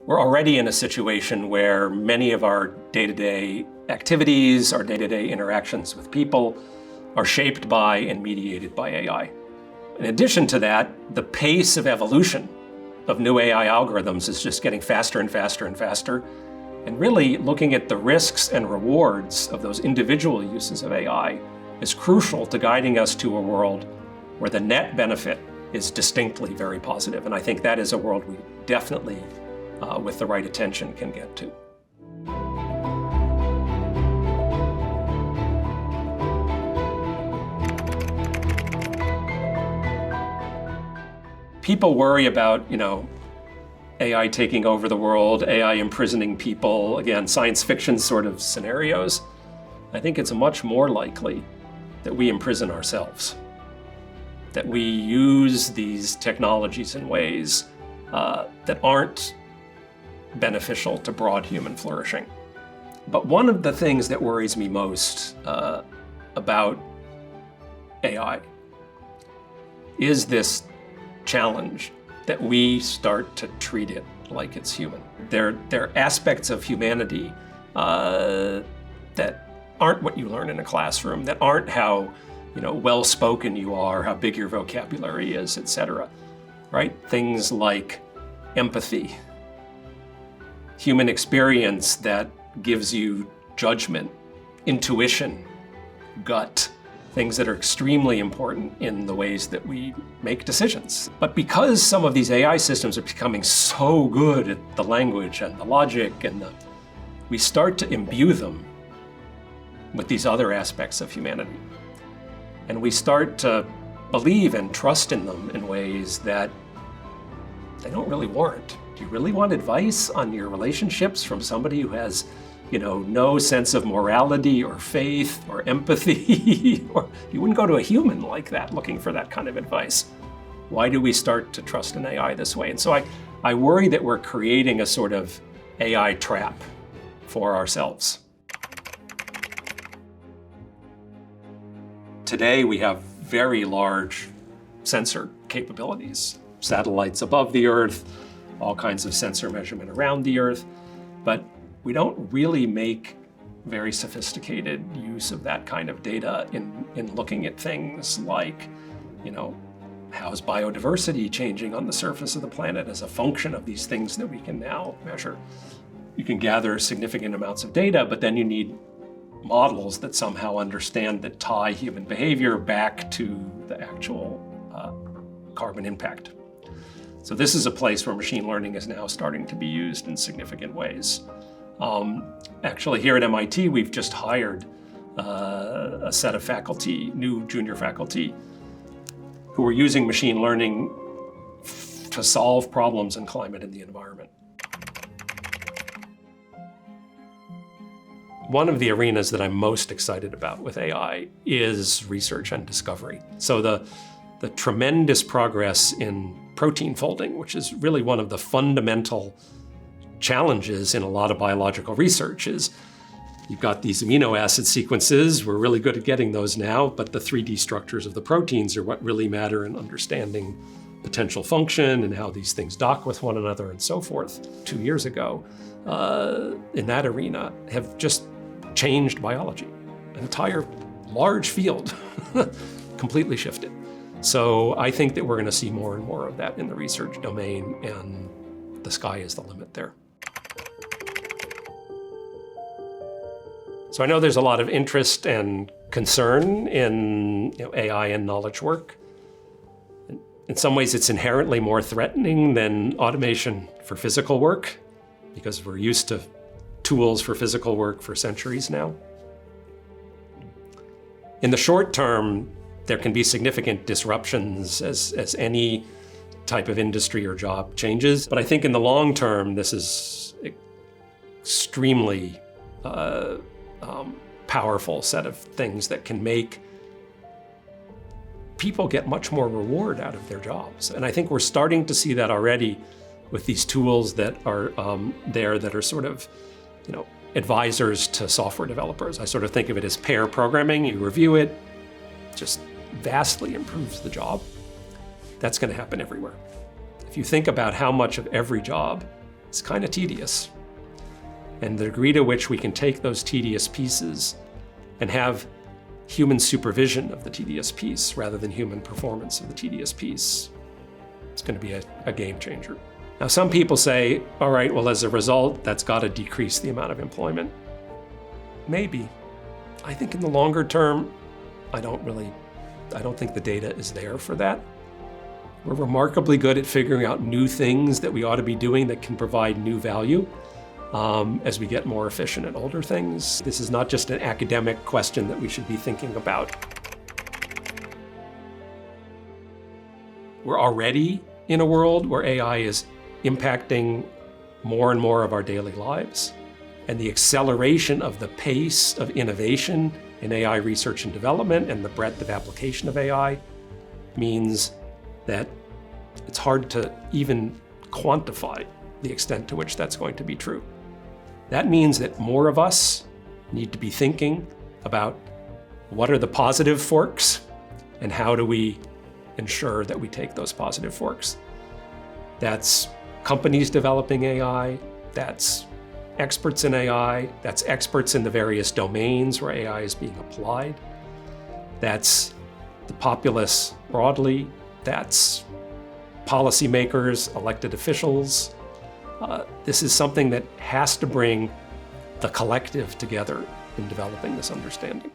We're already in a situation where many of our day-to-day activities, our day-to-day interactions with people are shaped by and mediated by AI. In addition to that, the pace of evolution of new AI algorithms is just getting faster and faster and faster. And really looking at the risks and rewards of those individual uses of AI is crucial to guiding us to a world where the net benefit is distinctly very positive. And I think that is a world we definitely, with the right attention, can get to. People worry about, AI taking over the world, AI imprisoning people, again, science fiction sort of scenarios. I think it's much more likely that we imprison ourselves, that we use these technologies in ways that aren't beneficial to broad human flourishing. But one of the things that worries me most about AI is this challenge that we start to treat it like it's human. There are aspects of humanity that aren't what you learn in a classroom, that aren't how well-spoken you are, how big your vocabulary is, etc. Right? Things like empathy, human experience that gives you judgment, intuition, gut, things that are extremely important in the ways that we make decisions. But because some of these AI systems are becoming so good at the language and the logic we start to imbue them with these other aspects of humanity. And we start to believe and trust in them in ways that they don't really warrant. Do you really want advice on your relationships from somebody who has no sense of morality or faith or empathy? Or you wouldn't go to a human like that looking for that kind of advice. Why do we start to trust an AI this way? And so I worry that we're creating a sort of AI trap for ourselves. Today we have very large sensor capabilities, satellites above the Earth, all kinds of sensor measurement around the Earth, but we don't really make very sophisticated use of that kind of data in looking at things like, how's biodiversity changing on the surface of the planet as a function of these things that we can now measure. You can gather significant amounts of data, but then you need models that somehow understand, that tie human behavior back to the actual carbon impact. So this is a place where machine learning is now starting to be used in significant ways. Actually, here at MIT, we've just hired a set of faculty, new junior faculty, who are using machine learning to solve problems in climate and the environment. One of the arenas that I'm most excited about with AI is research and discovery. So the tremendous progress in protein folding, which is really one of the fundamental challenges in a lot of biological research, is you've got these amino acid sequences. We're really good at getting those now, but the 3D structures of the proteins are what really matter in understanding potential function and how these things dock with one another and so forth. 2 years ago, in that arena, have just changed biology. An entire large field completely shifted. So I think that we're going to see more and more of that in the research domain, and the sky is the limit there. So I know there's a lot of interest and concern in AI and knowledge work. In some ways, it's inherently more threatening than automation for physical work, because we're used to tools for physical work for centuries now. In the short term, there can be significant disruptions as any type of industry or job changes. But I think in the long term, this is extremely powerful set of things that can make people get much more reward out of their jobs. And I think we're starting to see that already with these tools that are there that are sort of, advisors to software developers. I sort of think of it as pair programming. You review it, just vastly improves the job. That's going to happen everywhere. If you think about how much of every job is kind of tedious. And the degree to which we can take those tedious pieces and have human supervision of the tedious piece rather than human performance of the tedious piece, it's going to be a game changer. Now, some people say, all right, well, as a result, that's got to decrease the amount of employment. Maybe. I think in the longer term, I don't think the data is there for that. We're remarkably good at figuring out new things that we ought to be doing that can provide new value as we get more efficient at older things. This is not just an academic question that we should be thinking about. We're already in a world where AI is impacting more and more of our daily lives. And the acceleration of the pace of innovation in AI research and development and the breadth of application of AI means that it's hard to even quantify the extent to which that's going to be true. That means that more of us need to be thinking about what are the positive forks and how do we ensure that we take those positive forks. That's companies developing AI, that's experts in AI, that's experts in the various domains where AI is being applied, that's the populace broadly, that's policymakers, elected officials. This is something that has to bring the collective together in developing this understanding.